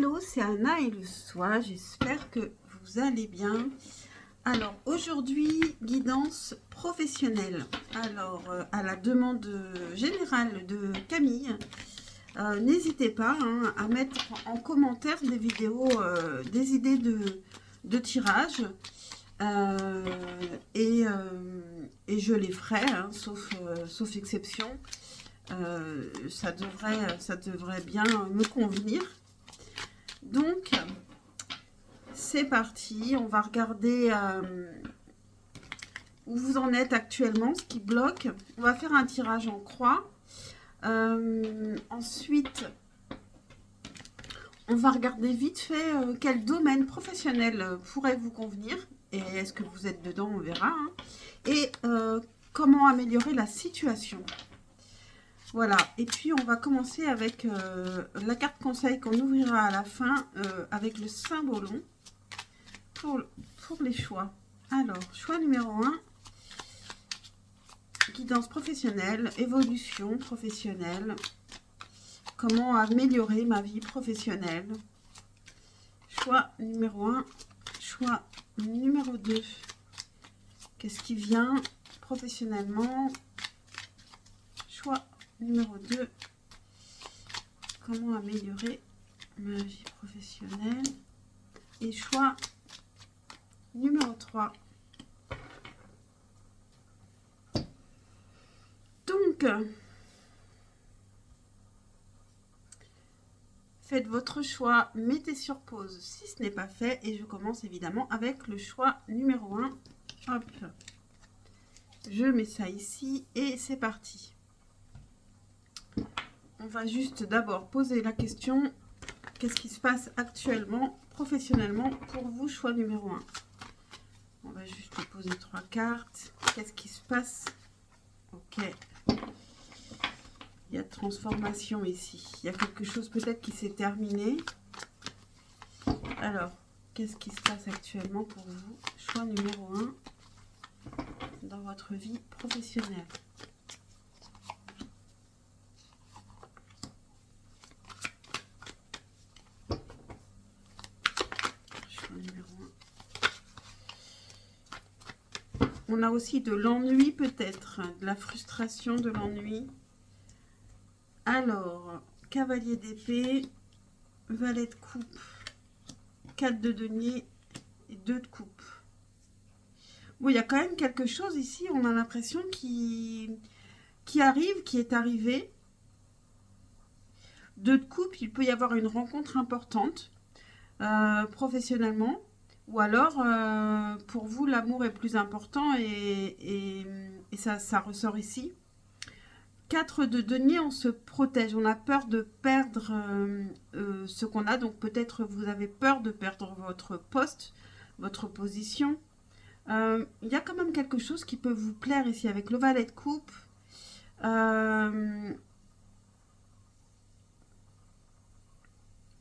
Hello, c'est Anna et le soir, j'espère que vous allez bien. Alors aujourd'hui, guidance professionnelle. Alors à la demande générale de Camille, n'hésitez pas à mettre en commentaire des vidéos, des idées de tirage. Et je les ferai, sauf exception. Ça devrait bien me convenir. Donc, c'est parti. On va regarder où vous en êtes actuellement, ce qui bloque. On va faire un tirage en croix. Ensuite, on va regarder vite fait quel domaine professionnel pourrait vous convenir. Et est-ce que vous êtes dedans, on verra. Et comment améliorer la situation. Voilà, et puis on va commencer avec la carte conseil qu'on ouvrira à la fin avec le symbolon pour les choix. Alors, choix numéro 1, guidance professionnelle, évolution professionnelle, comment améliorer ma vie professionnelle. Choix numéro 1, choix numéro 2, qu'est-ce qui vient professionnellement. Choix numéro 2, comment améliorer ma vie professionnelle. Et choix numéro 3. Donc, faites votre choix, mettez sur pause si ce n'est pas fait. Et je commence évidemment avec le choix numéro 1. Hop, je mets ça ici et c'est parti. On va juste d'abord poser la question, qu'est-ce qui se passe actuellement, professionnellement, pour vous, choix numéro 1. On va juste poser 3 cartes. Qu'est-ce qui se passe? Ok. Il y a transformation ici. Il y a quelque chose peut-être qui s'est terminé. Alors, qu'est-ce qui se passe actuellement pour vous, choix numéro 1, dans votre vie professionnelle? On a aussi de l'ennui peut-être, de la frustration, de l'ennui. Alors, cavalier d'épée, valet de coupe, 4 de denier et 2 de coupe. Bon, il y a quand même quelque chose ici, on a l'impression qui arrive, qui est arrivé. 2 de coupe, il peut y avoir une rencontre importante professionnellement. Ou alors, pour vous, l'amour est plus important et ça ressort ici. 4 de denier, on se protège. On a peur de perdre ce qu'on a. Donc, peut-être vous avez peur de perdre votre poste, votre position. Il y a quand même quelque chose qui peut vous plaire ici avec le valet de coupe.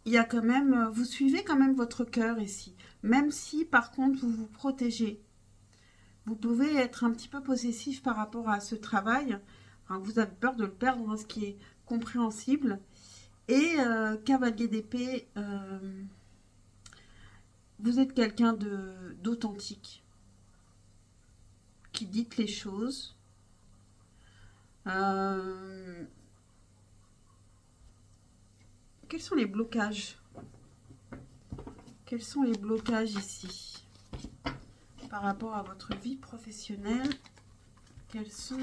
Il y a quand même, vous suivez quand même votre cœur ici. Même si, par contre, vous vous protégez. Vous pouvez être un petit peu possessif par rapport à ce travail. Enfin, vous avez peur de le perdre, ce qui est compréhensible. Et cavalier d'épée, vous êtes quelqu'un d'authentique, qui dit les choses. Quels sont les blocages? Quels sont les blocages ici par rapport à votre vie professionnelle? Quels sont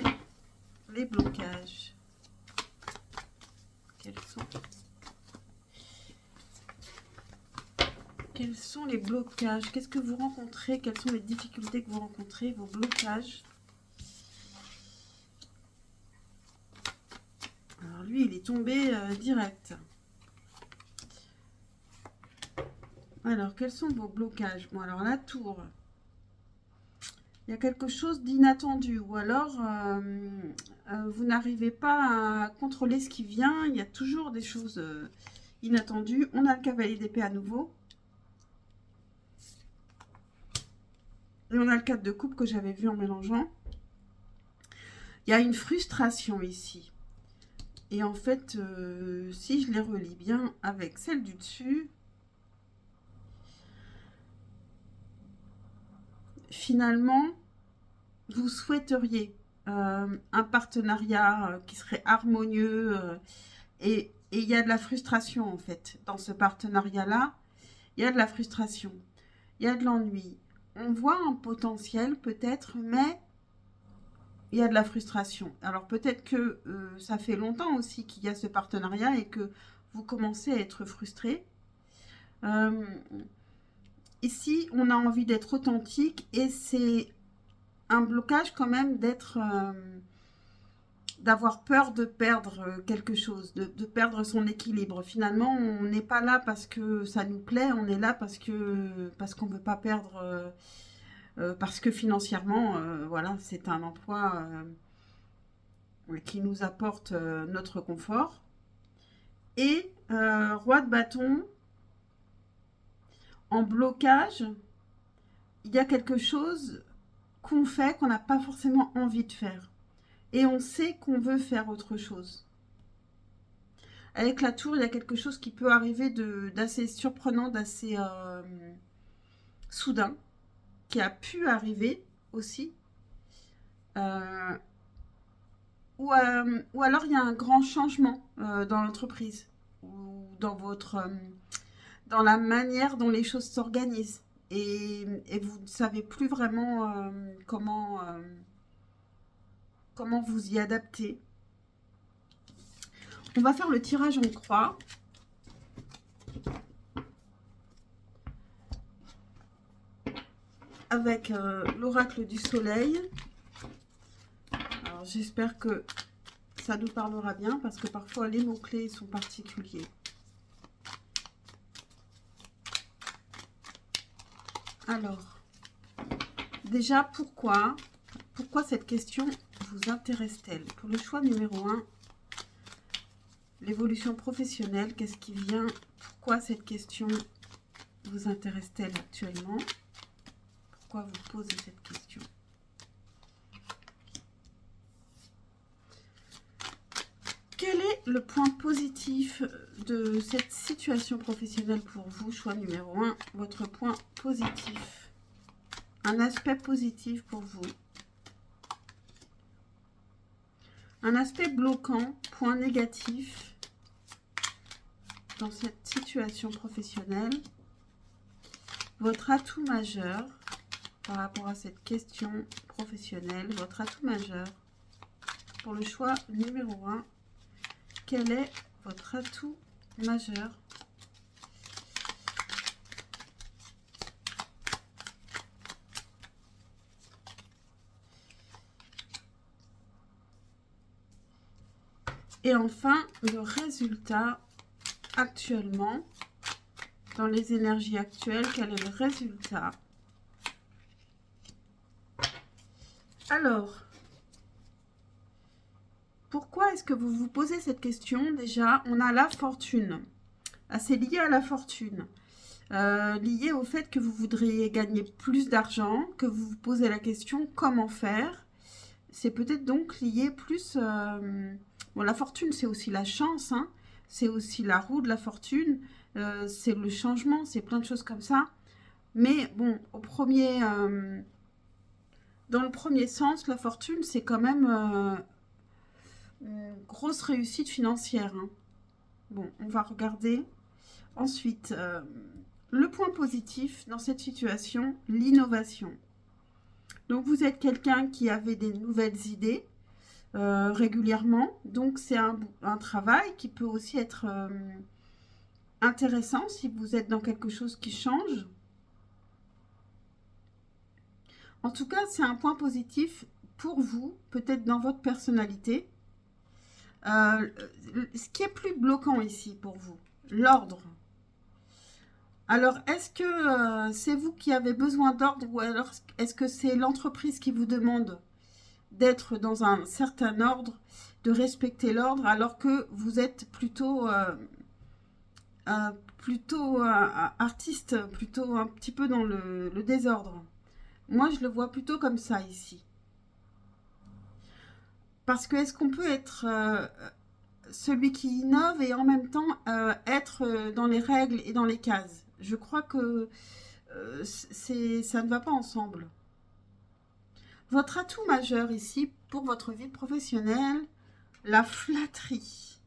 les blocages? Quels sont les blocages? Qu'est-ce que vous rencontrez? Quelles sont les difficultés que vous rencontrez? Vos blocages? Alors lui, il est tombé direct. Alors, quels sont vos blocages? Bon, alors la tour. Il y a quelque chose d'inattendu. Ou alors, vous n'arrivez pas à contrôler ce qui vient. Il y a toujours des choses inattendues. On a le cavalier d'épée à nouveau. Et on a le 4 de coupe que j'avais vu en mélangeant. Il y a une frustration ici. Et en fait, si je les relis bien avec celle du dessus, finalement, vous souhaiteriez un partenariat qui serait harmonieux et il y a de la frustration en fait. Dans ce partenariat-là, il y a de la frustration, il y a de l'ennui. On voit un potentiel peut-être, mais il y a de la frustration. Alors peut-être que ça fait longtemps aussi qu'il y a ce partenariat et que vous commencez à être frustré. Euh, Ici, on a envie d'être authentique et c'est un blocage quand même d'avoir peur de perdre quelque chose, de perdre son équilibre. Finalement, on n'est pas là parce que ça nous plaît, on est là parce qu'on ne veut pas perdre, parce que financièrement, voilà, c'est un emploi qui nous apporte notre confort. Et roi de bâton, en blocage, il y a quelque chose qu'on fait qu'on n'a pas forcément envie de faire. Et on sait qu'on veut faire autre chose. Avec la tour, il y a quelque chose qui peut arriver d'assez surprenant, d'assez soudain, qui a pu arriver aussi. Euh, ou alors il y a un grand changement dans l'entreprise ou dans la manière dont les choses s'organisent. Et vous ne savez plus vraiment comment vous y adapter. On va faire le tirage en croix. Avec l'oracle du soleil. Alors j'espère que ça nous parlera bien parce que parfois les mots-clés sont particuliers. Alors, déjà, pourquoi cette question vous intéresse-t-elle? Pour le choix numéro 1, l'évolution professionnelle, qu'est-ce qui vient? Pourquoi cette question vous intéresse-t-elle actuellement? Pourquoi vous posez cette question? Quel est le point positif de cette situation professionnelle pour vous? Choix numéro 1, votre point positif. Un aspect positif pour vous. Un aspect bloquant, point négatif dans cette situation professionnelle. Votre atout majeur par rapport à cette question professionnelle. Votre atout majeur pour le choix numéro 1. Quel est votre atout majeur? Et enfin, le résultat actuellement, dans les énergies actuelles, quel est le résultat? Alors, pourquoi est-ce que vous vous posez cette question? Déjà, on a la fortune. C'est lié à la fortune. Lié au fait que vous voudriez gagner plus d'argent, que vous vous posez la question comment faire. C'est peut-être donc lié plus... bon, la fortune, c'est aussi la chance, hein. C'est aussi la roue de la fortune, c'est le changement, c'est plein de choses comme ça. Mais bon, dans le premier sens, la fortune, c'est quand même une grosse réussite financière, hein. Bon, on va regarder. Ensuite, le point positif dans cette situation, l'innovation. Donc, vous êtes quelqu'un qui avait des nouvelles idées régulièrement. Donc, c'est un travail qui peut aussi être intéressant si vous êtes dans quelque chose qui change. En tout cas, c'est un point positif pour vous, peut-être dans votre personnalité. Ce qui est plus bloquant ici pour vous, l'ordre. Alors, est-ce que c'est vous qui avez besoin d'ordre ou alors est-ce que c'est l'entreprise qui vous demande d'être dans un certain ordre, de respecter l'ordre, alors que vous êtes plutôt artiste, plutôt un petit peu dans le désordre? Moi, je le vois plutôt comme ça ici. Parce que est-ce qu'on peut être celui qui innove et en même temps être dans les règles et dans les cases? Je crois que ça ne va pas ensemble. Votre atout majeur ici pour votre vie professionnelle, la flatterie.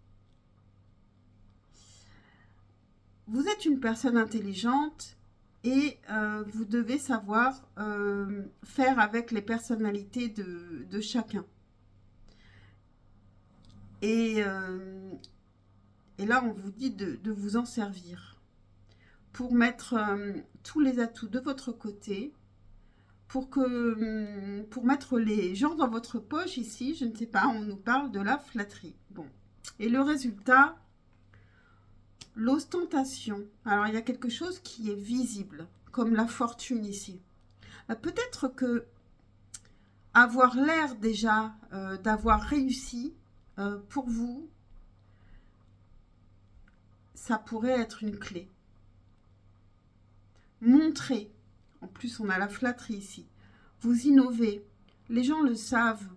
Vous êtes une personne intelligente et vous devez savoir faire avec les personnalités de chacun. Et là, on vous dit de vous en servir pour mettre tous les atouts de votre côté, pour mettre les gens dans votre poche ici. Je ne sais pas, on nous parle de la flatterie. Bon. Et le résultat, l'ostentation. Alors, il y a quelque chose qui est visible, comme la fortune ici. Peut-être que avoir l'air déjà d'avoir réussi, pour vous, ça pourrait être une clé. Montrez, en plus on a la flatterie ici, vous innovez, les gens le savent.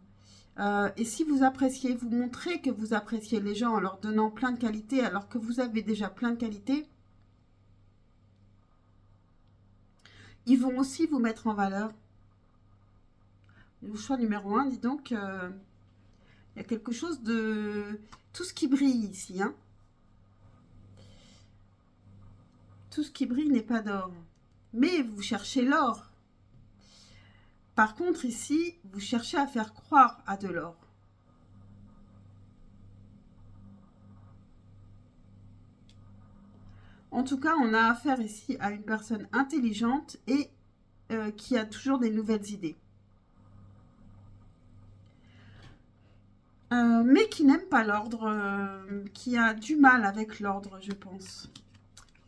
Et si vous appréciez, vous montrez que vous appréciez les gens en leur donnant plein de qualités, alors que vous avez déjà plein de qualités, ils vont aussi vous mettre en valeur. Le choix numéro 1, dis donc, il y a quelque chose de... Tout ce qui brille ici, hein. Tout ce qui brille n'est pas d'or. Mais vous cherchez l'or. Par contre, ici, vous cherchez à faire croire à de l'or. En tout cas, on a affaire ici à une personne intelligente et qui a toujours des nouvelles idées. Mais qui n'aime pas l'ordre, qui a du mal avec l'ordre, je pense.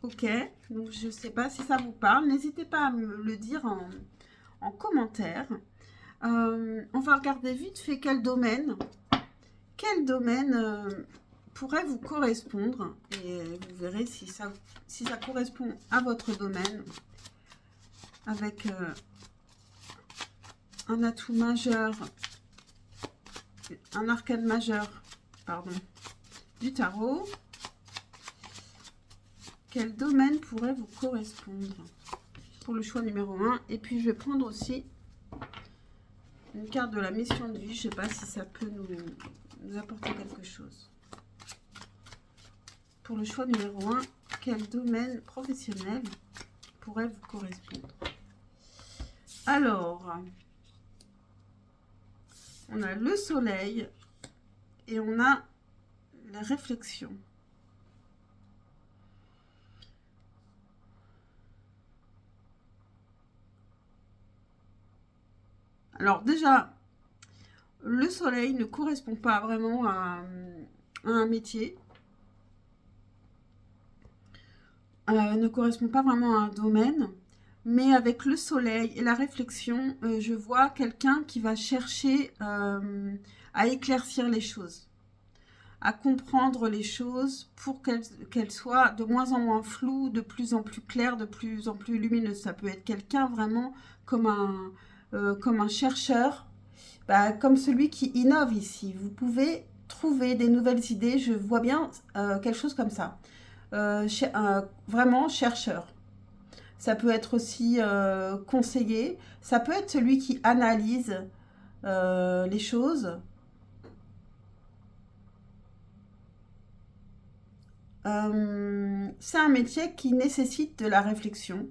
Ok, donc je ne sais pas si ça vous parle. N'hésitez pas à me le dire en commentaire. On va regarder vite fait quel domaine pourrait vous correspondre. Et vous verrez si ça correspond à votre domaine avec un atout majeur, un arcane majeur, pardon, du tarot. Quel domaine pourrait vous correspondre pour le choix numéro 1. Et puis, je vais prendre aussi une carte de la mission de vie. Je ne sais pas si ça peut nous apporter quelque chose. Pour le choix numéro 1, quel domaine professionnel pourrait vous correspondre? Alors, on a le soleil et on a la réflexion. Alors déjà, le soleil ne correspond pas vraiment à un métier. Ne correspond pas vraiment à un domaine. Mais avec le soleil et la réflexion, je vois quelqu'un qui va chercher à éclaircir les choses, à comprendre les choses pour qu'elles soient de moins en moins floues, de plus en plus claires, de plus en plus lumineuses. Ça peut être quelqu'un vraiment comme un chercheur, comme celui qui innove ici. Vous pouvez trouver des nouvelles idées, je vois bien quelque chose comme ça. Vraiment chercheur. Ça peut être aussi conseiller, ça peut être celui qui analyse les choses. C'est un métier qui nécessite de la réflexion.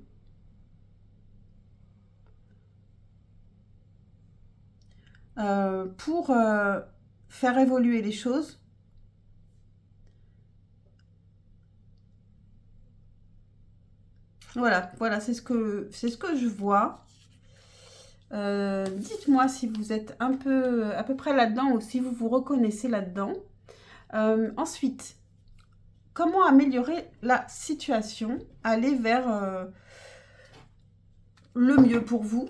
Pour faire évoluer les choses. Voilà, c'est ce que je vois. Dites-moi si vous êtes à peu près là-dedans ou si vous vous reconnaissez là-dedans. Ensuite, comment améliorer la situation, aller vers le mieux pour vous.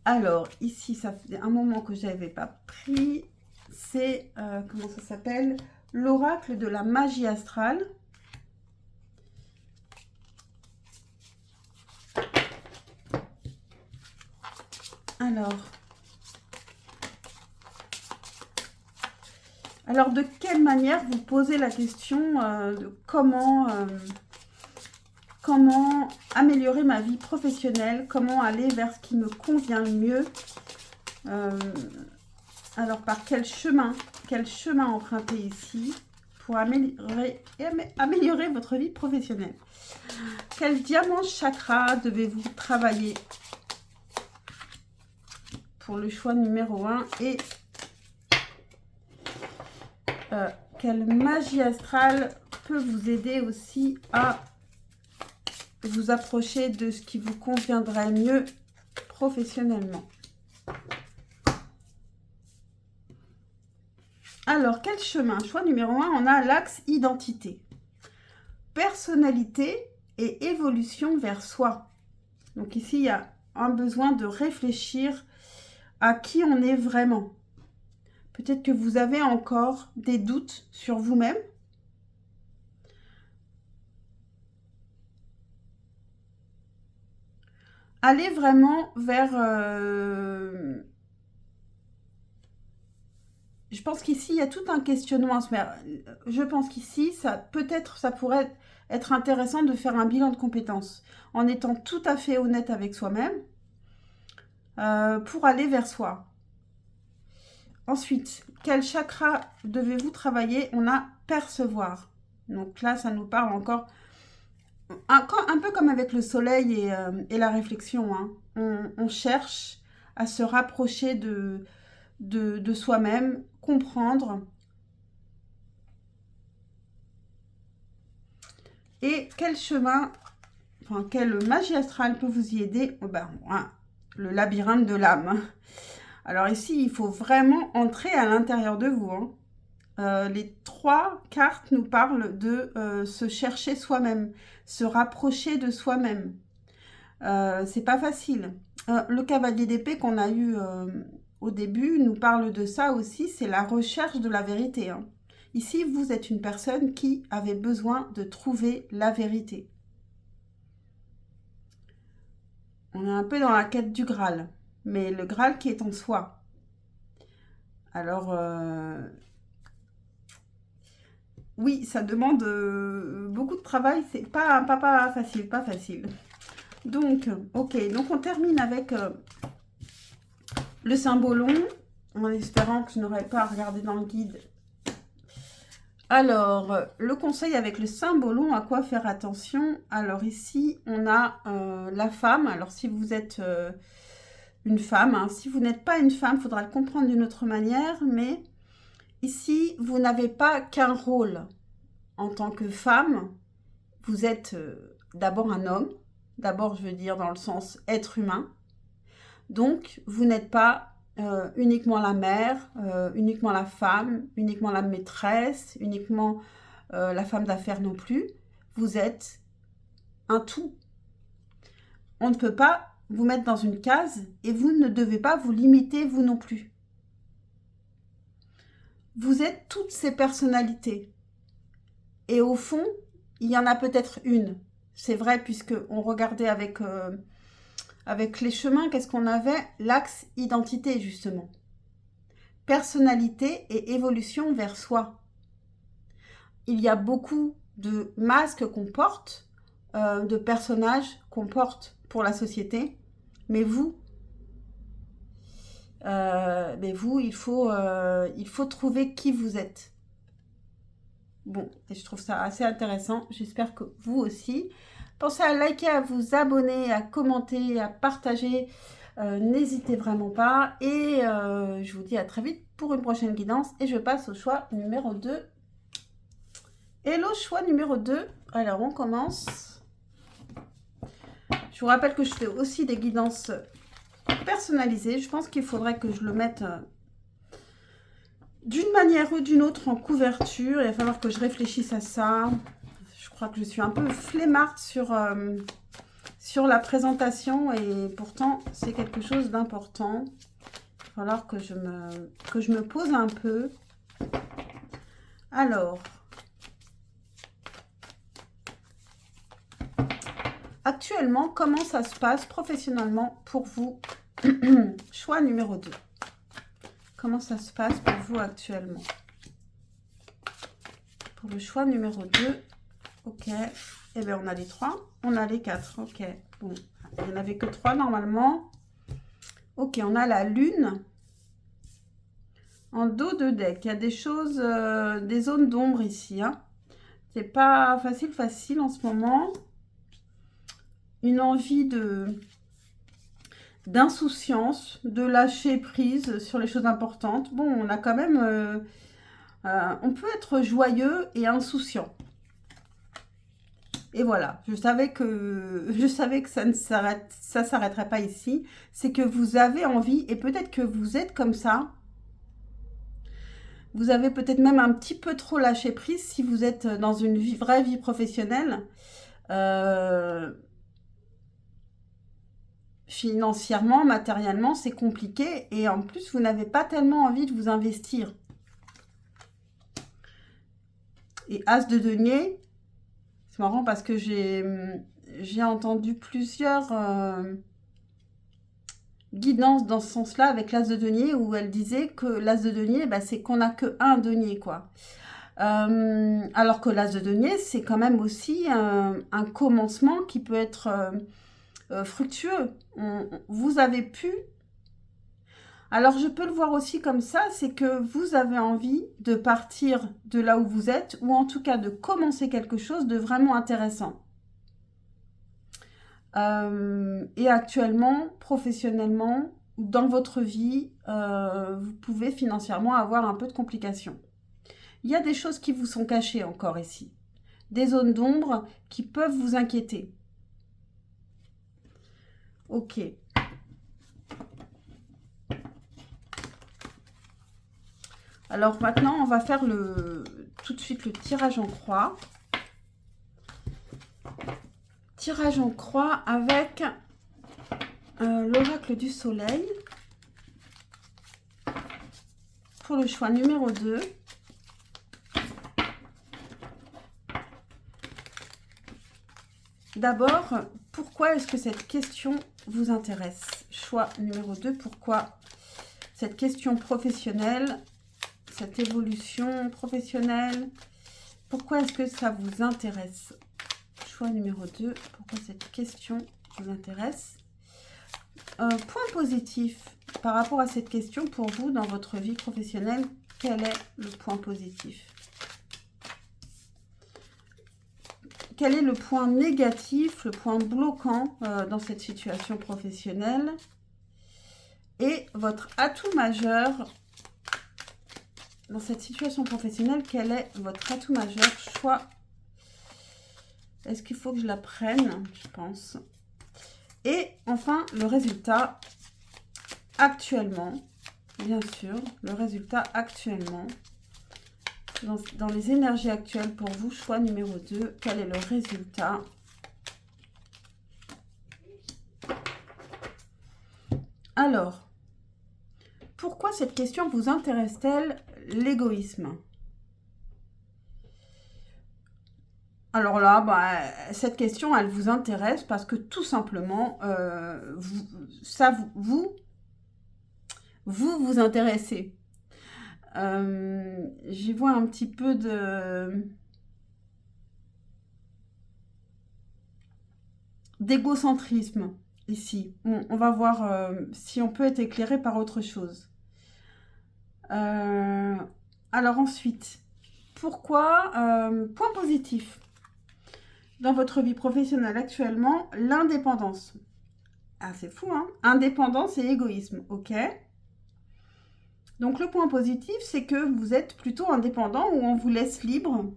Alors, ici, ça fait un moment que je n'avais pas pris. C'est, comment ça s'appelle? L'oracle de la magie astrale. Alors, de quelle manière vous posez la question de comment Comment améliorer ma vie professionnelle? Comment aller vers ce qui me convient le mieux? Alors, par quel chemin emprunter ici pour améliorer votre vie professionnelle? Quel diamant chakra devez-vous travailler pour le choix numéro 1? Et quelle magie astrale peut vous aider aussi à vous approcher de ce qui vous conviendrait mieux professionnellement? Alors, quel chemin? Choix numéro 1, on a l'axe identité, personnalité et évolution vers soi. Donc ici, il y a un besoin de réfléchir à qui on est vraiment. Peut-être que vous avez encore des doutes sur vous-même. Allez vraiment vers... Je pense qu'ici, il y a tout un questionnement à se faire. Je pense qu'ici, peut-être, ça pourrait être intéressant de faire un bilan de compétences en étant tout à fait honnête avec soi-même pour aller vers soi. Ensuite, quel chakra devez-vous travailler? On a percevoir. Donc là, ça nous parle encore un peu comme avec le soleil et la réflexion. Hein. On cherche à se rapprocher de soi-même, comprendre. Et quel chemin, enfin, quelle magie astrale peut vous y aider? Le labyrinthe de l'âme. Alors ici, il faut vraiment entrer à l'intérieur de vous. Hein. Les 3 cartes nous parlent de se chercher soi-même, se rapprocher de soi-même. C'est pas facile. Le cavalier d'épée qu'on a eu au début nous parle de ça aussi, c'est la recherche de la vérité. Hein. Ici, vous êtes une personne qui avait besoin de trouver la vérité. On est un peu dans la quête du Graal, mais le Graal qui est en soi. Alors, oui, ça demande beaucoup de travail, c'est pas facile, pas facile. Donc, ok, donc on termine avec le symbolon, en espérant que je n'aurai pas à regarder dans le guide. Alors, le conseil avec le symbolon, à quoi faire attention? Alors ici, on a la femme. Alors si vous êtes une femme, hein, si vous n'êtes pas une femme, il faudra le comprendre d'une autre manière, mais ici, vous n'avez pas qu'un rôle. En tant que femme, vous êtes d'abord un homme, d'abord je veux dire dans le sens être humain, donc vous n'êtes pas uniquement la mère, uniquement la femme, uniquement la maîtresse, uniquement la femme d'affaires non plus. Vous êtes un tout. On ne peut pas vous mettre dans une case et vous ne devez pas vous limiter vous non plus. Vous êtes toutes ces personnalités. Et au fond, il y en a peut-être une. C'est vrai puisqu'on regardait avec les chemins, qu'est-ce qu'on avait? L'axe identité, justement. Personnalité et évolution vers soi. Il y a beaucoup de masques qu'on porte, de personnages qu'on porte pour la société. Mais vous, il faut trouver qui vous êtes. Bon, et je trouve ça assez intéressant. J'espère que vous aussi. Pensez à liker, à vous abonner, à commenter, à partager. N'hésitez vraiment pas. Et je vous dis à très vite pour une prochaine guidance. Et je passe au choix numéro 2. Hello, choix numéro 2. Alors, on commence. Je vous rappelle que je fais aussi des guidances personnalisées. Je pense qu'il faudrait que je le mette d'une manière ou d'une autre en couverture. Il va falloir que je réfléchisse à ça. Je crois que je suis un peu flemmarde sur la présentation et pourtant c'est quelque chose d'important. Il va falloir que je me pose un peu. Alors, actuellement, comment ça se passe professionnellement pour vous? Choix numéro 2. Comment ça se passe pour vous actuellement? Pour le choix numéro 2. Ok. Eh bien, on a les 3. On a les 4. Ok. Bon. Il n'y en avait que 3 normalement. Ok, on a la lune. En dos de deck, il y a des choses, des zones d'ombre ici. Hein. C'est pas facile en ce moment. Une envie d'insouciance, de lâcher prise sur les choses importantes. Bon, on a quand même... on peut être joyeux et insouciant. Et voilà, je savais que ça ne s'arrêterait pas ici. C'est que vous avez envie, et peut-être que vous êtes comme ça. Vous avez peut-être même un petit peu trop lâché prise si vous êtes dans une vraie vie professionnelle. Financièrement, matériellement, c'est compliqué. Et en plus, vous n'avez pas tellement envie de vous investir. Et As de denier, c'est marrant parce que j'ai entendu plusieurs guidances dans ce sens-là avec l'As de denier où elle disait que l'As de denier, bah, c'est qu'on n'a que un denier, quoi. Alors que l'As de denier, c'est quand même aussi un commencement qui peut être fructueux. Vous avez pu... Alors, je peux le voir aussi comme ça, c'est que vous avez envie de partir de là où vous êtes, ou en tout cas de commencer quelque chose de vraiment intéressant. Et actuellement, professionnellement, dans votre vie, vous pouvez financièrement avoir un peu de complications. Il y a des choses qui vous sont cachées encore ici. Des zones d'ombre qui peuvent vous inquiéter. Ok. Alors maintenant, on va faire tout de suite le tirage en croix. Tirage en croix avec l'oracle du soleil. Pour le choix numéro 2. D'abord, pourquoi est-ce que cette question vous intéresse? Choix numéro 2, pourquoi cette question professionnelle, cette évolution professionnelle, pourquoi est-ce que ça vous intéresse? Choix numéro 2, pourquoi cette question vous intéresse? Point positif par rapport à cette question pour vous dans votre vie professionnelle, quel est le point positif? Quel est le point négatif, le point bloquant dans cette situation professionnelle? Et votre atout majeur dans cette situation professionnelle, quel est votre atout majeur? Choix. Est-ce qu'il faut que je la prenne? Je pense. Et enfin, le résultat actuellement, bien sûr, le résultat actuellement. Dans les énergies actuelles pour vous, choix numéro 2, quel est le résultat? Alors, pourquoi cette question vous intéresse-t-elle, l'égoïsme? Alors là, bah, cette question, elle vous intéresse parce que tout simplement, vous intéressez. J'y vois un petit peu d'égocentrisme ici. Bon, on va voir si on peut être éclairé par autre chose. Alors ensuite, pourquoi point positif dans votre vie professionnelle actuellement, l'indépendance. Ah, c'est fou, hein? Indépendance et égoïsme, ok. Donc le point positif, c'est que vous êtes plutôt indépendant ou on vous laisse libre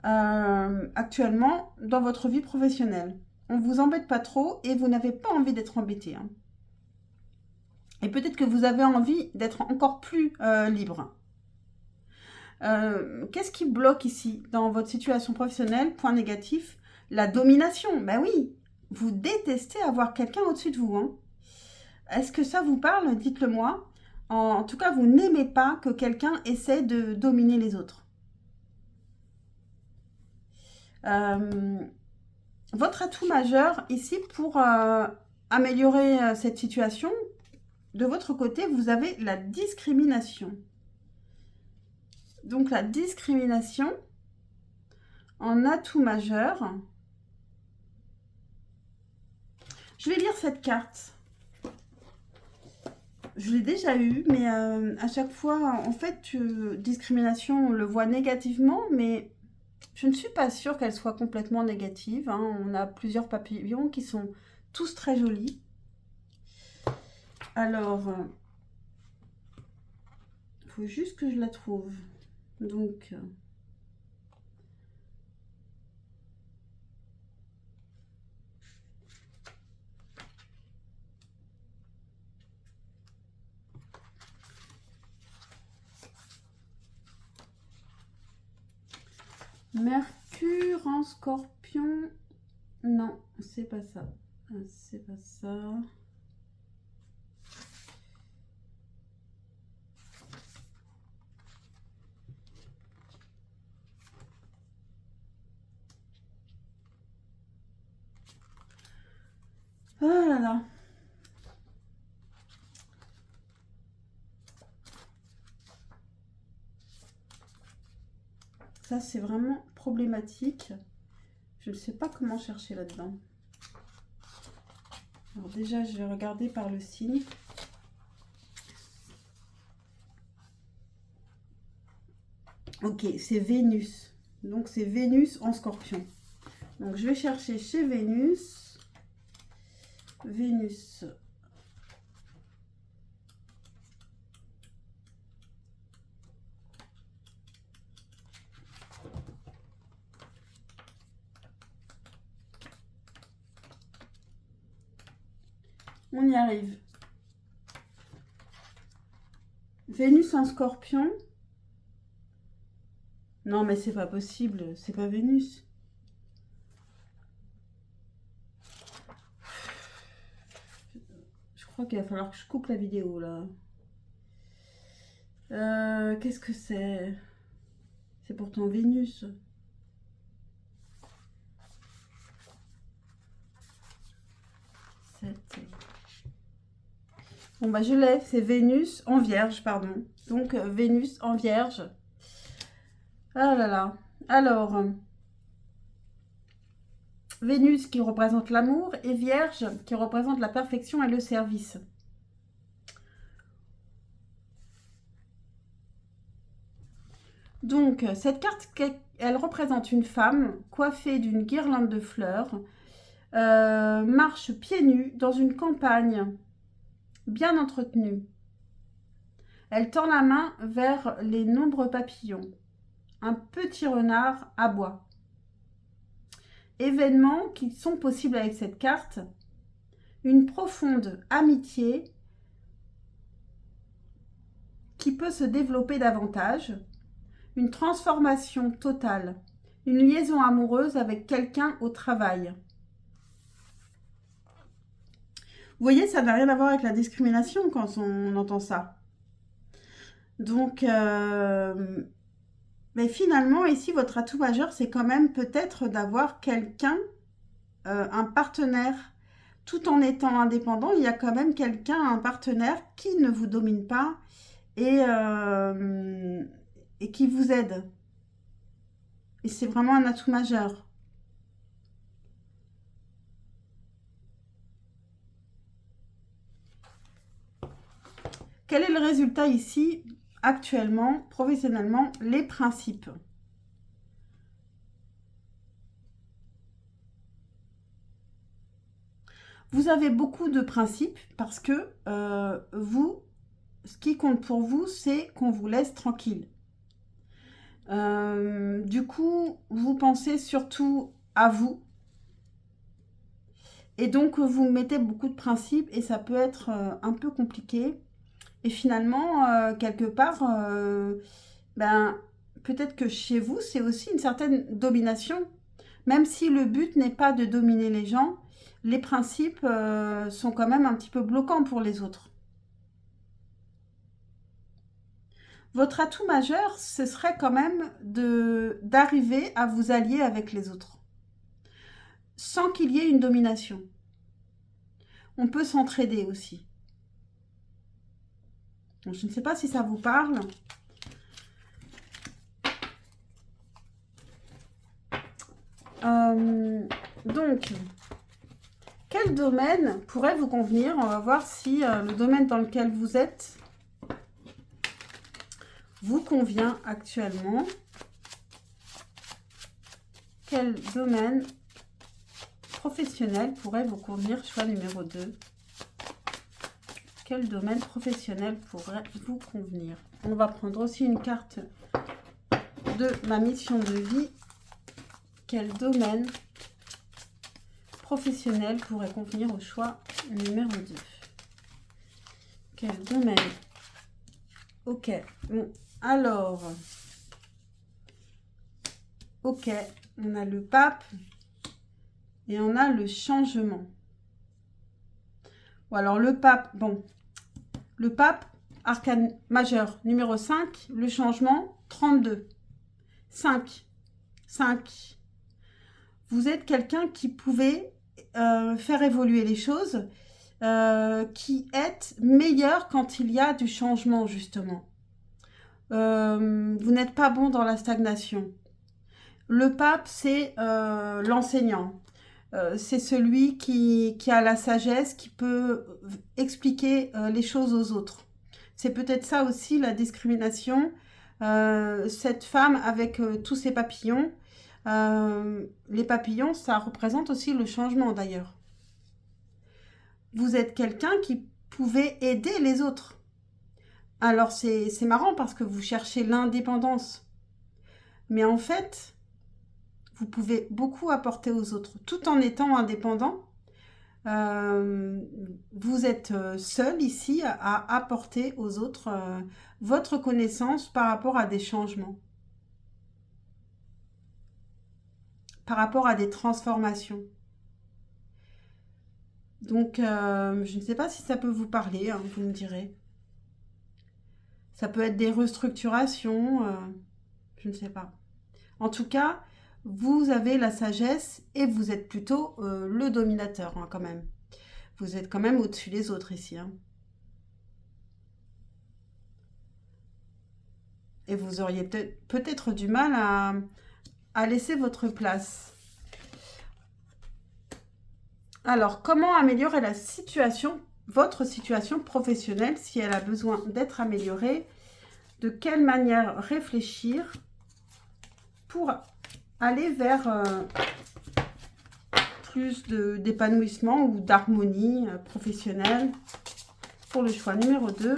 actuellement dans votre vie professionnelle. On ne vous embête pas trop et vous n'avez pas envie d'être embêté. Hein. Et peut-être que vous avez envie d'être encore plus libre. Qu'est-ce qui bloque ici dans votre situation professionnelle? Point négatif, la domination. Ben oui, vous détestez avoir quelqu'un au-dessus de vous. Hein. Est-ce que ça vous parle? Dites-le moi. En tout cas, vous n'aimez pas que quelqu'un essaie de dominer les autres. Votre atout majeur ici pour améliorer cette situation, de votre côté, vous avez la discrimination. Donc la discrimination, En atout majeur, je vais lire cette carte. Je l'ai déjà eu, mais à chaque fois, en fait, discrimination, on le voit négativement, mais je ne suis pas sûre qu'elle soit complètement négative, hein. On a plusieurs papillons qui sont tous très jolis. Alors, il faut juste que je la trouve. Donc, Mercure en Scorpion. Non, c'est pas ça. C'est pas ça. Oh là là. Ça, c'est vraiment problématique. Je ne sais pas comment chercher là-dedans. Alors déjà, je vais regarder par le signe. Ok, c'est Vénus. Donc, c'est Vénus en Scorpion. Donc, je vais chercher chez Vénus. Vénus. On y arrive. Vénus en Scorpion. Non, mais c'est pas possible. C'est pas Vénus. Je crois qu'il va falloir que je coupe la vidéo, là. Qu'est-ce que c'est? C'est pourtant Vénus. Bon, bah, je l'ai. C'est Vénus en Vierge, pardon. Donc, Vénus en Vierge. Ah là là. Alors, Vénus qui représente l'amour et Vierge qui représente la perfection et le service. Donc, cette carte, elle représente une femme coiffée d'une guirlande de fleurs, marche pieds nus dans une campagne bien entretenue. Elle tend la main vers les nombreux papillons. Un petit renard aboie. Événements qui sont possibles avec cette carte. Une profonde amitié qui peut se développer davantage. Une transformation totale. Une liaison amoureuse avec quelqu'un au travail. Vous voyez, ça n'a rien à voir avec la discrimination quand on entend ça. Donc, mais finalement, ici, votre atout majeur, c'est quand même peut-être d'avoir quelqu'un, un partenaire, tout en étant indépendant, il y a quand même quelqu'un, un partenaire qui ne vous domine pas et qui vous aide. Et c'est vraiment un atout majeur. Quel est le résultat ici, actuellement, professionnellement, les principes? Vous avez beaucoup de principes parce que vous, ce qui compte pour vous, c'est qu'on vous laisse tranquille. Du coup, vous pensez surtout à vous. Et donc, vous mettez beaucoup de principes et ça peut être un peu compliqué. Et finalement, quelque part, ben, peut-être que chez vous, c'est aussi une certaine domination. Même si le but n'est pas de dominer les gens, les principes sont quand même un petit peu bloquants pour les autres. Votre atout majeur, ce serait quand même d'arriver à vous allier avec les autres, sans qu'il y ait une domination. On peut s'entraider aussi. Donc, je ne sais pas si ça vous parle. Donc, quel domaine pourrait vous convenir? On va voir si le domaine dans lequel vous êtes vous convient actuellement. Quel domaine professionnel pourrait vous convenir? Choix numéro 2. Quel domaine professionnel pourrait vous convenir? On va prendre aussi une carte de ma mission de vie. Quel domaine professionnel pourrait convenir au choix numéro 2? Quel domaine? Ok, bon, alors, ok, on a le pape et on a le changement. Bon, alors le pape, bon, le pape, arcane majeur numéro 5, le changement 32, 5, 5. Vous êtes quelqu'un qui pouvait faire évoluer les choses, qui est meilleur quand il y a du changement, justement. Vous n'êtes pas bon dans la stagnation. Le pape, c'est l'enseignant. C'est celui qui a la sagesse, qui peut expliquer les choses aux autres. C'est peut-être ça aussi la discrimination. Cette femme avec tous ses papillons, les papillons, ça représente aussi le changement d'ailleurs. Vous êtes quelqu'un qui pouvait aider les autres. Alors c'est marrant parce que vous cherchez l'indépendance. Mais en fait, vous pouvez beaucoup apporter aux autres. Tout en étant indépendant, vous êtes seul ici à apporter aux autres votre connaissance par rapport à des changements. Par rapport à des transformations. Donc, je ne sais pas si ça peut vous parler, hein, vous me direz. Ça peut être des restructurations, je ne sais pas. En tout cas, vous avez la sagesse et vous êtes plutôt le dominateur, hein, quand même. Vous êtes quand même au-dessus des autres ici. Hein. Et vous auriez peut-être du mal à laisser votre place. Alors, comment améliorer la situation, votre situation professionnelle, si elle a besoin d'être améliorée? De quelle manière réfléchir pour aller vers plus d'épanouissement ou d'harmonie professionnelle? Pour le choix numéro 2,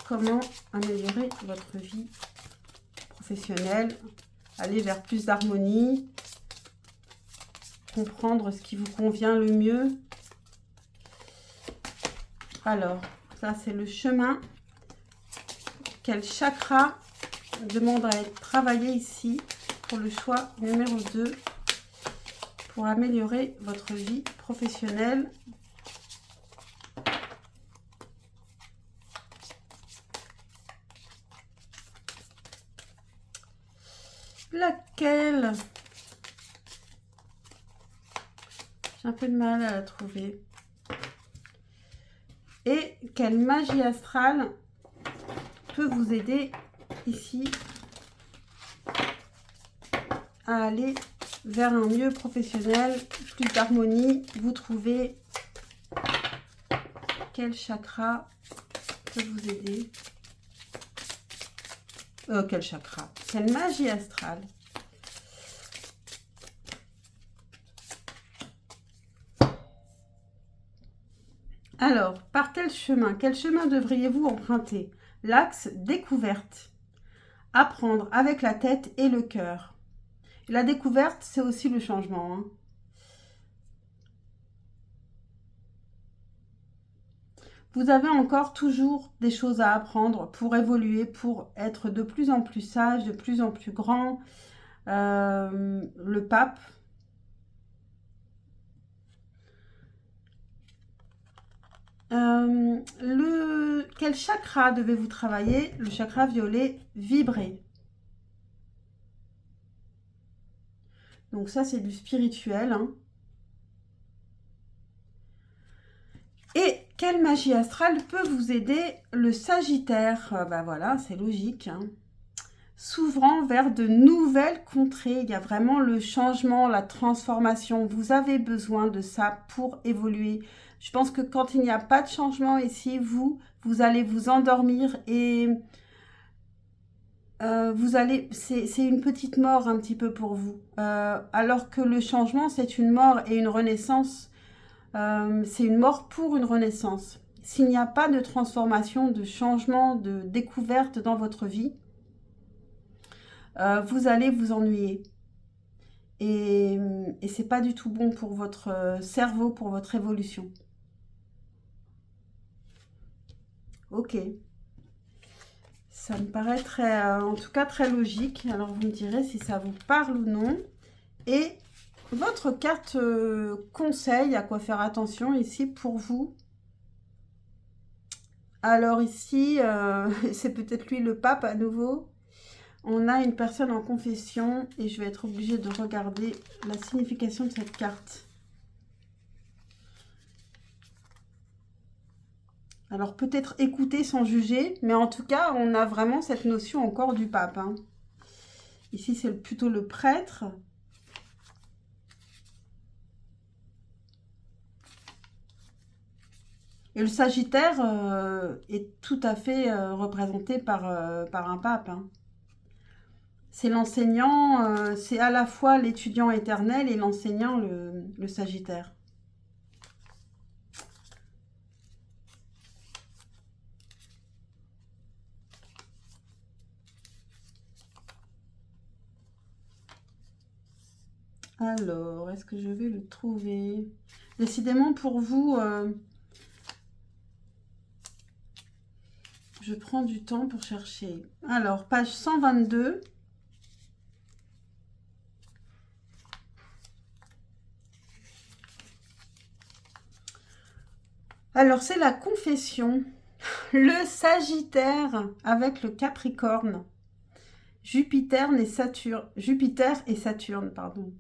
comment améliorer votre vie professionnelle? Aller vers plus d'harmonie, comprendre ce qui vous convient le mieux. Alors, ça c'est le chemin. Quel chakra demande à être travaillé ici pour le choix numéro 2 pour améliorer votre vie professionnelle? Laquelle? J'ai un peu de mal à la trouver. Et quelle magie astrale peut vous aider ici à aller vers un mieux professionnel, plus d'harmonie? Vous trouvez quel chakra peut vous aider? Quel chakra? Quelle magie astrale? Alors, par quel chemin? Quel chemin devriez-vous emprunter? L'axe découverte. Apprendre avec la tête et le cœur. La découverte, c'est aussi le changement. Hein. Vous avez encore toujours des choses à apprendre pour évoluer, pour être de plus en plus sage, de plus en plus grand. Le pape. Quel chakra devez-vous travailler? Le chakra violet, vibrer. Donc ça, c'est du spirituel. Hein. Et quelle magie astrale peut vous aider? Le Sagittaire, ben voilà, c'est logique. Hein. s'ouvrant vers de nouvelles contrées. Il y a vraiment le changement, la transformation. Vous avez besoin de ça pour évoluer. Je pense que quand il n'y a pas de changement ici, vous allez vous endormir et c'est une petite mort un petit peu pour vous. Alors que le changement, c'est une mort et une renaissance. C'est une mort pour une renaissance. S'il n'y a pas de transformation, de changement, de découverte dans votre vie, vous allez vous ennuyer. Et c'est pas du tout bon pour votre cerveau, pour votre évolution. Ok. Ça me paraît très, en tout cas très logique. Alors vous me direz si ça vous parle ou non. Et votre carte conseille à quoi faire attention ici pour vous. Alors ici, c'est peut-être lui le pape à nouveau. On a une personne en confession et je vais être obligée de regarder la signification de cette carte. Alors peut-être écouter sans juger, mais en tout cas, on a vraiment cette notion encore du pape. Hein. Ici, c'est plutôt le prêtre. Et le Sagittaire est tout à fait représenté par un pape. Hein. C'est l'enseignant, c'est à la fois l'étudiant éternel et l'enseignant, le Sagittaire. Alors, est-ce que je vais le trouver? Décidément, pour vous, je prends du temps pour chercher. Alors, page 122. Alors, c'est la confession. Le Sagittaire avec le Capricorne. Jupiter et Saturne, pardon.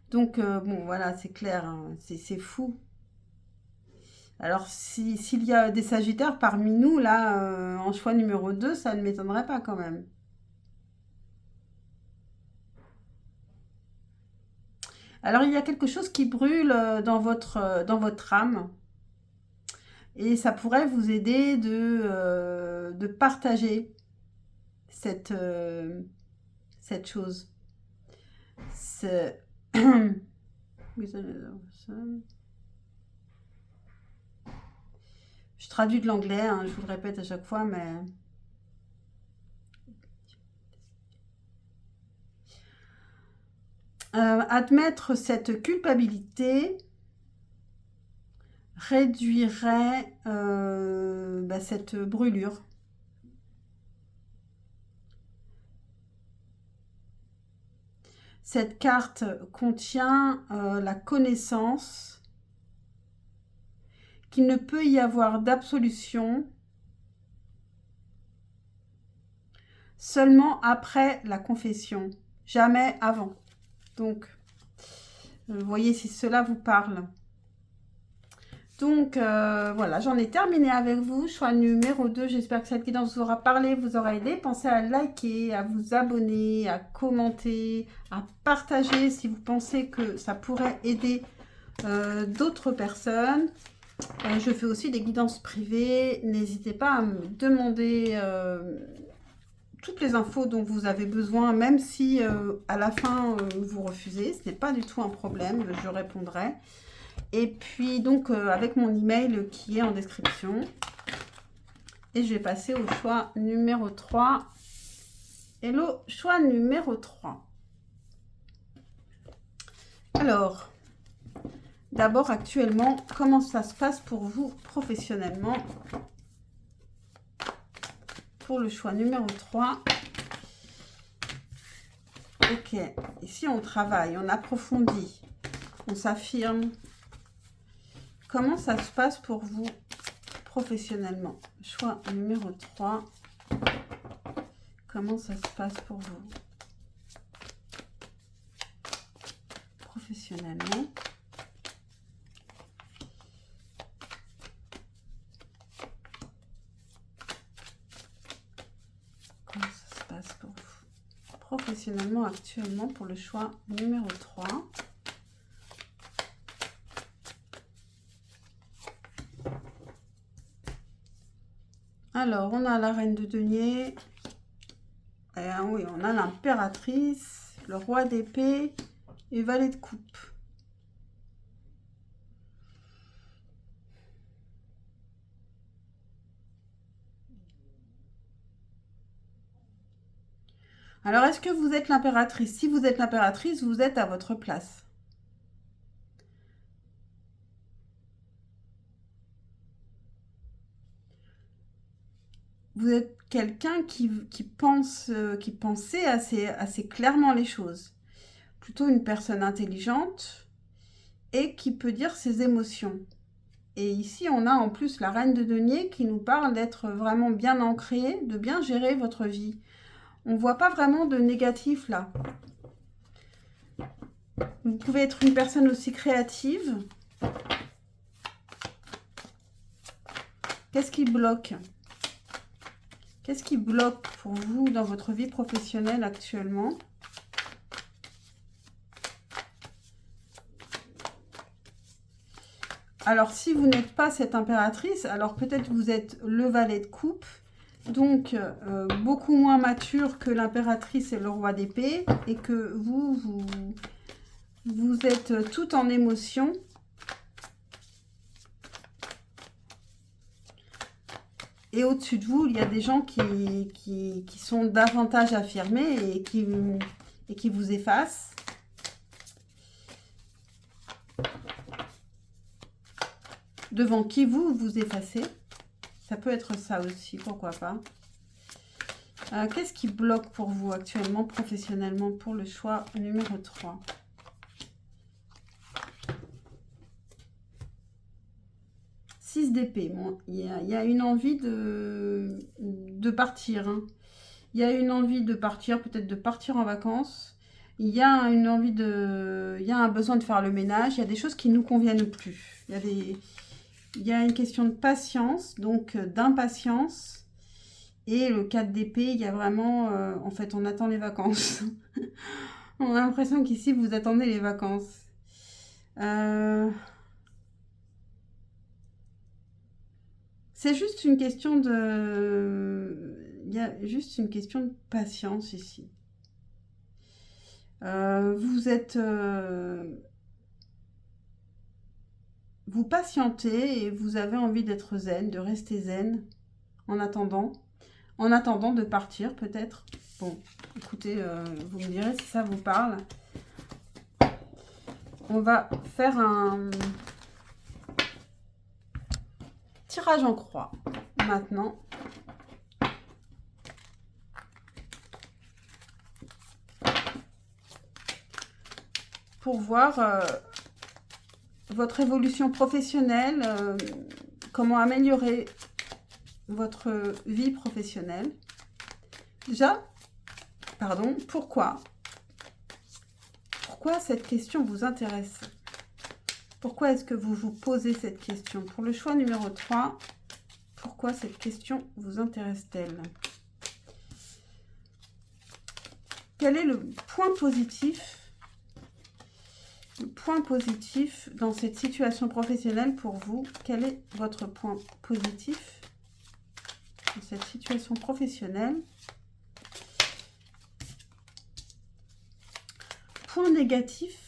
Donc, bon, voilà, c'est clair, hein, c'est fou. Alors, s'il y a des Sagittaires parmi nous, là, en choix numéro 2, ça ne m'étonnerait pas quand même. Alors, il y a quelque chose qui brûle dans votre âme. Et ça pourrait vous aider de partager cette chose. Je traduis de l'anglais, hein, je vous le répète à chaque fois, mais... admettre cette culpabilité réduirait cette brûlure. Cette carte contient la connaissance qu'il ne peut y avoir d'absolution seulement après la confession, jamais avant. Donc, vous voyez si cela vous parle. Donc, voilà, j'en ai terminé avec vous. Choix numéro 2. J'espère que cette guidance vous aura parlé, vous aura aidé. Pensez à liker, à vous abonner, à commenter, à partager si vous pensez que ça pourrait aider d'autres personnes. Je fais aussi des guidances privées. N'hésitez pas à me demander toutes les infos dont vous avez besoin, même si à la fin vous refusez. Ce n'est pas du tout un problème, je répondrai. Et puis donc avec mon email qui est en description. Et je vais passer au choix numéro 3. Hello, choix numéro 3. Alors, d'abord actuellement, comment ça se passe pour vous professionnellement? Pour le choix numéro 3. Ok, ici on travaille, on approfondit, on s'affirme. Comment ça se passe pour vous professionnellement? Choix numéro 3. Comment ça se passe pour vous professionnellement? professionnellement actuellement pour le choix numéro 3. Alors, on a la reine de denier. Et, oui, on a l'impératrice, le roi d'épée et valet de coupe. Alors, est-ce que vous êtes l'impératrice? Si vous êtes l'impératrice, vous êtes à votre place. Vous êtes quelqu'un qui pensait assez clairement les choses. Plutôt une personne intelligente et qui peut dire ses émotions. Et ici, on a en plus la reine de denier qui nous parle d'être vraiment bien ancré, de bien gérer votre vie. On ne voit pas vraiment de négatif là. Vous pouvez être une personne aussi créative. Qu'est-ce qui bloque? Qu'est-ce qui bloque pour vous dans votre vie professionnelle actuellement? Alors, si vous n'êtes pas cette impératrice, alors peut-être vous êtes le valet de coupe, donc beaucoup moins mature que l'impératrice et le roi d'épée, et que vous êtes tout en émotion. Et au-dessus de vous, il y a des gens qui sont davantage affirmés et qui vous effacent. Devant qui vous effacez. Ça peut être ça aussi, pourquoi pas. Qu'est-ce qui bloque pour vous actuellement, professionnellement, pour le choix numéro 3? D'épée. Bon, il y a une envie de partir. Hein. Il y a une envie de partir, peut-être de partir en vacances. Il y a une envie il y a un besoin de faire le ménage. Il y a des choses qui ne nous conviennent plus. Il y a une question de patience, donc d'impatience. Et le 4 d'épée, il y a vraiment... en fait, on attend les vacances. On a l'impression qu'ici, vous attendez les vacances. C'est juste une question de... Il y a juste une question de patience ici. Vous patientez et vous avez envie d'être zen, de rester zen en attendant de partir peut-être. Bon, écoutez, vous me direz si ça vous parle. On va faire un tirage en croix maintenant. Pour voir votre évolution professionnelle, comment améliorer votre vie professionnelle. Déjà, pardon, pourquoi cette question vous intéresse? Pourquoi est-ce que vous vous posez cette question? Pour le choix numéro 3, pourquoi cette question vous intéresse-t-elle? Quel est le point positif? Le point positif dans cette situation professionnelle pour vous? Quel est votre point positif dans cette situation professionnelle? Point négatif,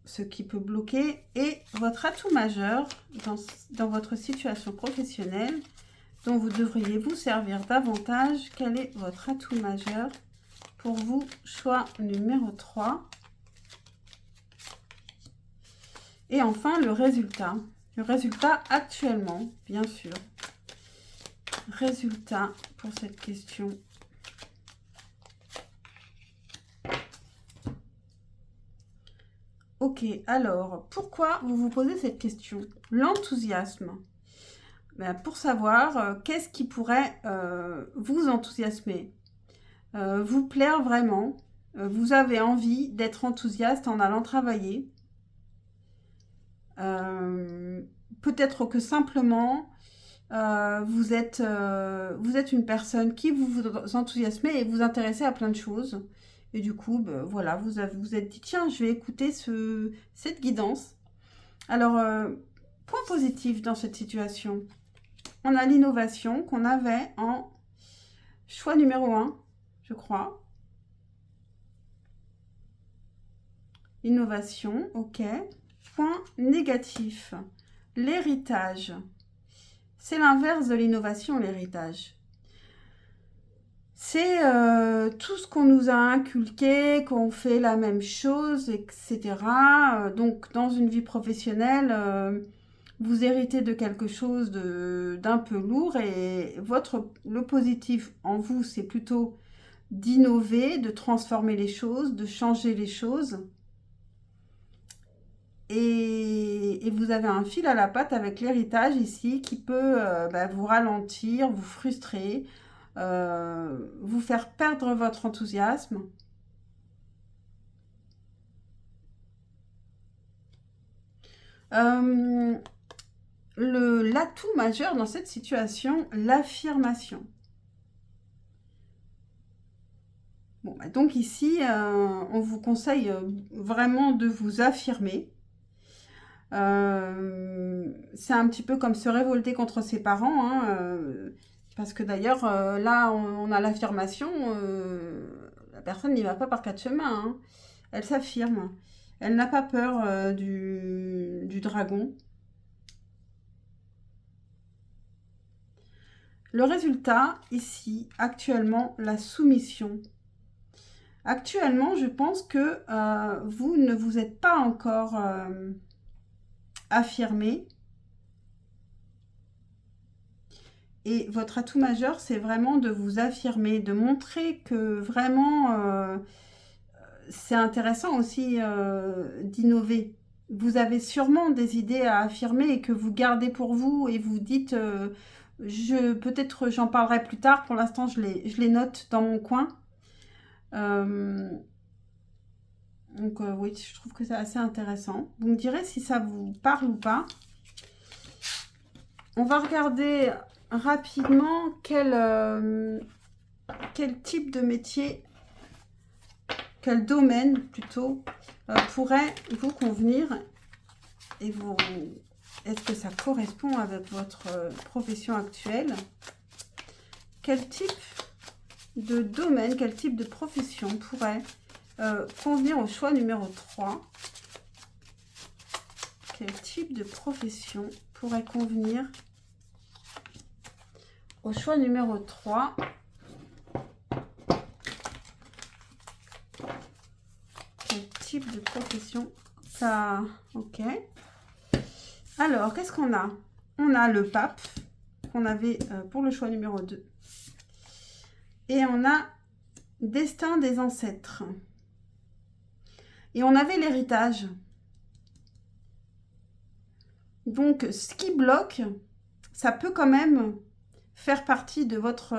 ce qui peut bloquer, et votre atout majeur dans votre situation professionnelle dont vous devriez vous servir davantage. Quel est votre atout majeur pour vous? Choix numéro 3. Et enfin, le résultat. Le résultat actuellement, bien sûr. Résultat pour cette question. Ok, alors, pourquoi vous vous posez cette question? L'enthousiasme. Ben, pour savoir qu'est-ce qui pourrait vous enthousiasmer, vous plaire vraiment. Vous avez envie d'être enthousiaste en allant travailler. Peut-être que simplement, Vous êtes une personne qui vous enthousiasmez et vous intéressez à plein de choses. Et du coup, ben, voilà, vous êtes dit, tiens, je vais écouter cette guidance. Alors, point positif dans cette situation, on a l'innovation qu'on avait en choix numéro 1, je crois. Innovation, ok. Point négatif, l'héritage. C'est l'inverse de l'innovation, l'héritage. C'est tout ce qu'on nous a inculqué, qu'on fait la même chose, etc. Donc, dans une vie professionnelle, vous héritez de quelque chose d'un peu lourd et le positif en vous, c'est plutôt d'innover, de transformer les choses, de changer les choses. Et vous avez un fil à la patte avec l'héritage ici qui peut vous ralentir, vous frustrer, vous faire perdre votre enthousiasme. L'atout majeur dans cette situation, l'affirmation. Bon, bah donc ici, on vous conseille vraiment de vous affirmer. C'est un petit peu comme se révolter contre ses parents, hein, parce que d'ailleurs, là, on a l'affirmation, la personne n'y va pas par quatre chemins, hein. Elle s'affirme. Elle n'a pas peur du dragon. Le résultat, ici, actuellement, la soumission. Actuellement, je pense que vous ne vous êtes pas encore affirmé. Et votre atout majeur, c'est vraiment de vous affirmer, de montrer que vraiment, c'est intéressant aussi d'innover. Vous avez sûrement des idées à affirmer et que vous gardez pour vous et vous dites, peut-être j'en parlerai plus tard, pour l'instant je les note dans mon coin. Donc oui, je trouve que c'est assez intéressant. Vous me direz si ça vous parle ou pas. On va regarder rapidement quel type de métier, quel domaine plutôt, pourrait vous convenir et est-ce que ça correspond avec votre profession actuelle? Quel type de domaine, quel type de profession pourrait convenir au choix numéro 3? Quel type de profession pourrait convenir au choix numéro 3? Quel type de profession? Ça, ok. Alors, qu'est-ce qu'on a? On a le pape qu'on avait pour le choix numéro 2. Et on a destin des ancêtres. Et on avait l'héritage. Donc, ce qui bloque, ça peut quand même faire partie de votre,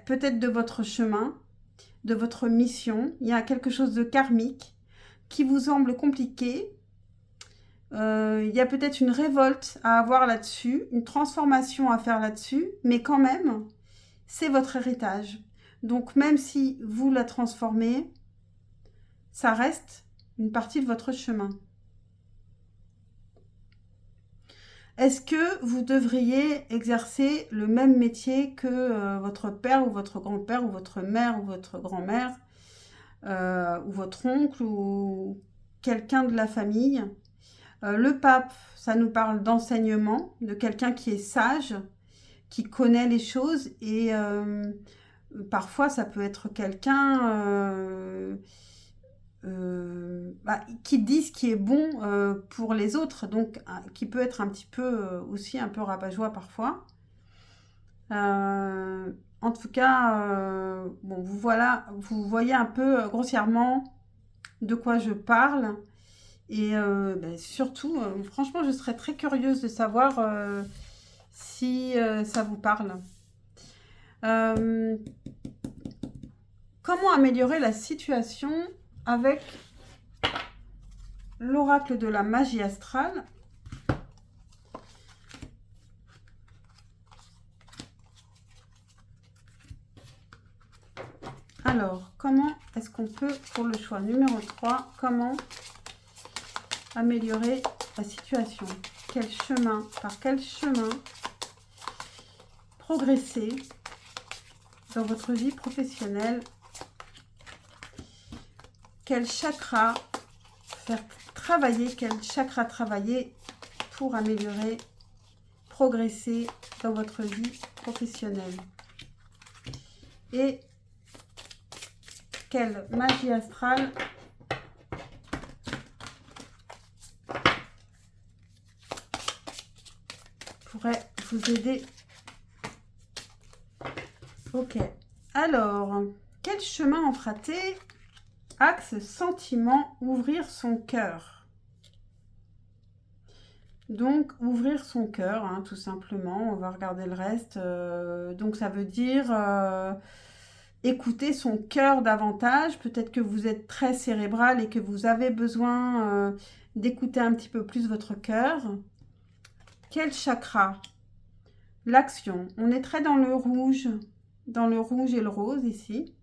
peut-être de votre chemin, de votre mission. Il y a quelque chose de karmique qui vous semble compliqué. Il y a peut-être une révolte à avoir là-dessus, une transformation à faire là-dessus, mais quand même, c'est votre héritage. Donc, même si vous la transformez, ça reste une partie de votre chemin. Est-ce que vous devriez exercer le même métier que votre père ou votre grand-père ou votre mère ou votre grand-mère ou votre oncle ou quelqu'un de la famille? Le pape, ça nous parle d'enseignement, de quelqu'un qui est sage, qui connaît les choses et parfois ça peut être quelqu'un qui dit ce qui est bon pour les autres, donc qui peut être un petit peu aussi un peu rabat-joie parfois. En tout cas, bon, vous voyez un peu grossièrement de quoi je parle. Et surtout, franchement, je serais très curieuse de savoir si ça vous parle. Comment améliorer la situation avec l'oracle de la magie astrale? Alors, comment est-ce qu'on peut, pour le choix numéro 3, comment améliorer la situation? Quel chemin, par quel chemin progresser dans votre vie professionnelle? Quel chakra faire travailler, quel chakra travailler pour améliorer, progresser dans votre vie professionnelle? Et quelle magie astrale pourrait vous aider? Ok. Alors, quel chemin emprunter? Axe sentiment, ouvrir son cœur. Donc, ouvrir son cœur, hein, tout simplement. On va regarder le reste. Donc, ça veut dire écouter son cœur davantage. Peut-être que vous êtes très cérébral et que vous avez besoin d'écouter un petit peu plus votre cœur. Quel chakra? L'action. On est très dans le rouge et le rose ici.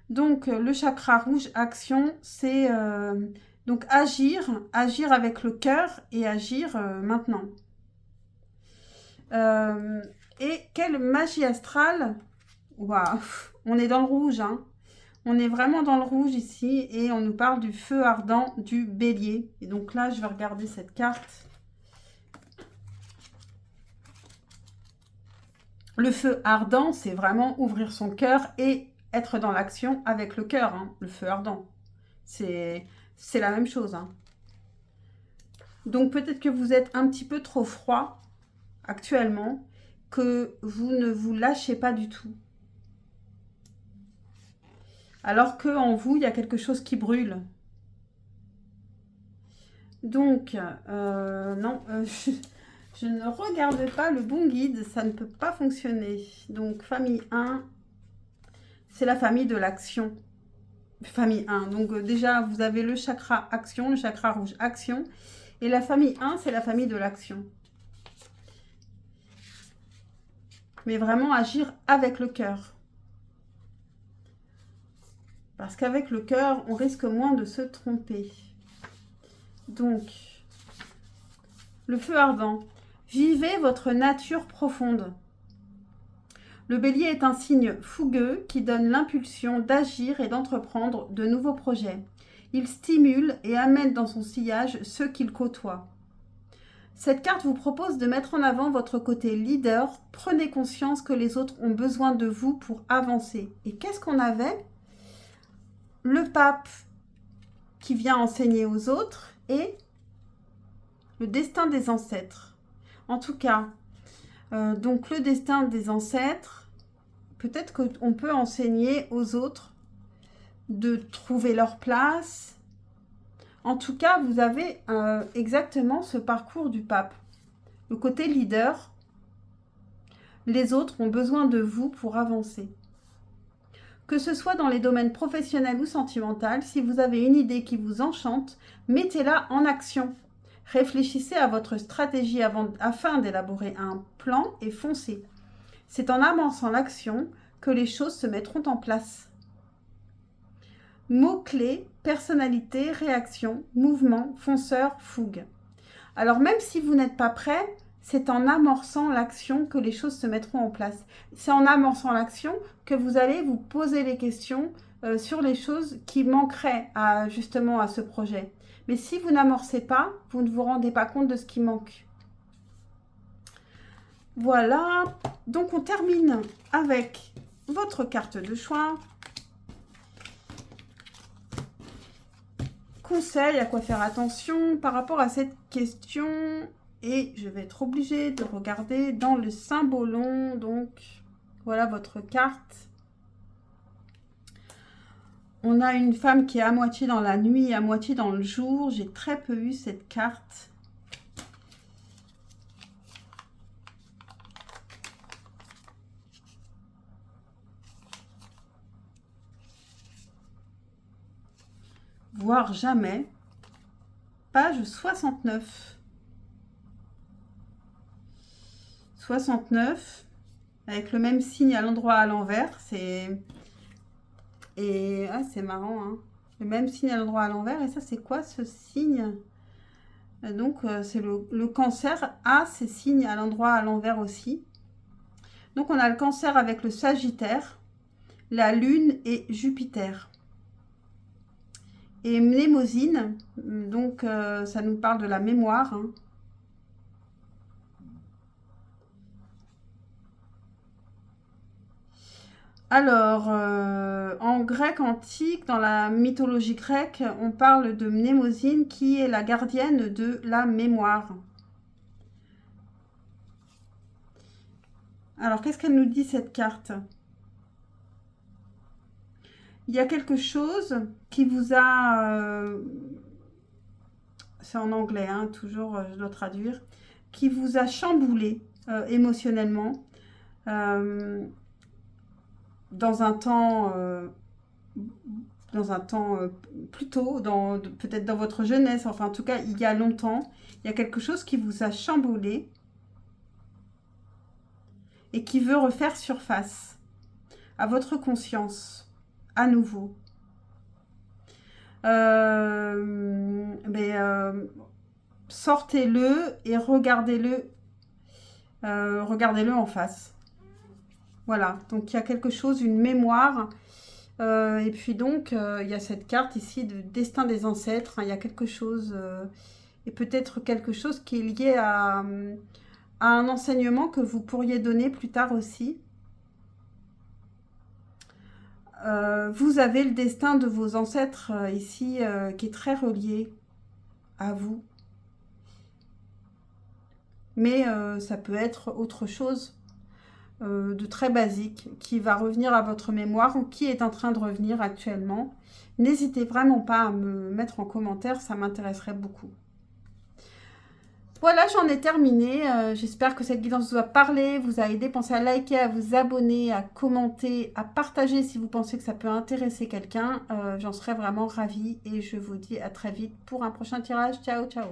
Donc, le chakra rouge, action, c'est donc agir avec le cœur et agir maintenant. Et quelle magie astrale! Waouh, on est dans le rouge, hein. On est vraiment dans le rouge ici et on nous parle du feu ardent du bélier. Et donc là, je vais regarder cette carte. Le feu ardent, c'est vraiment ouvrir son cœur et être dans l'action avec le cœur, hein, le feu ardent. C'est la même chose, hein. Donc peut-être que vous êtes un petit peu trop froid actuellement, que vous ne vous lâchez pas du tout. Alors qu'en vous, il y a quelque chose qui brûle. Donc, non, je ne regarde pas le bon guide, ça ne peut pas fonctionner. Donc, famille 1, c'est la famille de l'action. Famille 1, donc déjà, vous avez le chakra action, le chakra rouge action. Et la famille 1, c'est la famille de l'action. Mais vraiment agir avec le cœur. Parce qu'avec le cœur, on risque moins de se tromper. Donc, le feu ardent. Vivez votre nature profonde. Le bélier est un signe fougueux qui donne l'impulsion d'agir et d'entreprendre de nouveaux projets. Il stimule et amène dans son sillage ceux qu'il côtoie. Cette carte vous propose de mettre en avant votre côté leader. Prenez conscience que les autres ont besoin de vous pour avancer. Et qu'est-ce qu'on avait? Le pape qui vient enseigner aux autres et le destin des ancêtres. En tout cas, donc le destin des ancêtres, peut-être qu'on peut enseigner aux autres de trouver leur place. En tout cas, vous avez exactement ce parcours du pape. Le côté leader, les autres ont besoin de vous pour avancer. Que ce soit dans les domaines professionnels ou sentimentaux, si vous avez une idée qui vous enchante, mettez-la en action. Réfléchissez à votre stratégie afin d'élaborer un plan et foncez. C'est en amorçant l'action que les choses se mettront en place. Mots-clés, personnalité, réaction, mouvement, fonceur, fougue. Alors même si vous n'êtes pas prêt, c'est en amorçant l'action que les choses se mettront en place. C'est en amorçant l'action que vous allez vous poser les questions sur les choses qui manqueraient justement à ce projet. Mais si vous n'amorcez pas, vous ne vous rendez pas compte de ce qui manque. Voilà, donc on termine avec votre carte de choix. Conseil, à quoi faire attention par rapport à cette question. Et je vais être obligée de regarder dans le symbolon. Donc, voilà votre carte. On a une femme qui est à moitié dans la nuit, à moitié dans le jour. J'ai très peu eu cette carte. Voire jamais. Page 69. 69, avec le même signe à l'endroit à l'envers. C'est Et ah, c'est marrant, hein. Le même signe à l'endroit à l'envers. Et ça, c'est quoi ce signe? Donc, c'est le cancer a ces signes à l'endroit à l'envers aussi. Donc, on a le cancer avec le Sagittaire, la Lune et Jupiter. Et Mnémosyne, donc ça nous parle de la mémoire, hein. Alors, en grec antique, dans la mythologie grecque, on parle de Mnémosyne qui est la gardienne de la mémoire. Alors, qu'est-ce qu'elle nous dit cette carte? Il y a quelque chose qui vous a... c'est en anglais, hein, toujours, je dois traduire. Qui vous a chamboulé émotionnellement dans un temps... plus tôt, peut-être dans votre jeunesse, enfin en tout cas il y a longtemps, il y a quelque chose qui vous a chamboulé et qui veut refaire surface à votre conscience, à nouveau. Sortez-le et regardez-le en face. Voilà, donc il y a quelque chose, une mémoire. Et puis donc, il y a cette carte ici de destin des ancêtres. Hein, il y a quelque chose, et peut-être quelque chose qui est lié à un enseignement que vous pourriez donner plus tard aussi. Vous avez le destin de vos ancêtres ici qui est très relié à vous. Mais ça peut être autre chose de très basique qui va revenir à votre mémoire ou qui est en train de revenir actuellement. N'hésitez vraiment pas à me mettre en commentaire, ça m'intéresserait beaucoup. Voilà, j'en ai terminé. J'espère que cette guidance vous a parlé, vous a aidé. Pensez à liker, à vous abonner, à commenter, à partager si vous pensez que ça peut intéresser quelqu'un. J'en serais vraiment ravie et je vous dis à très vite pour un prochain tirage. Ciao, ciao.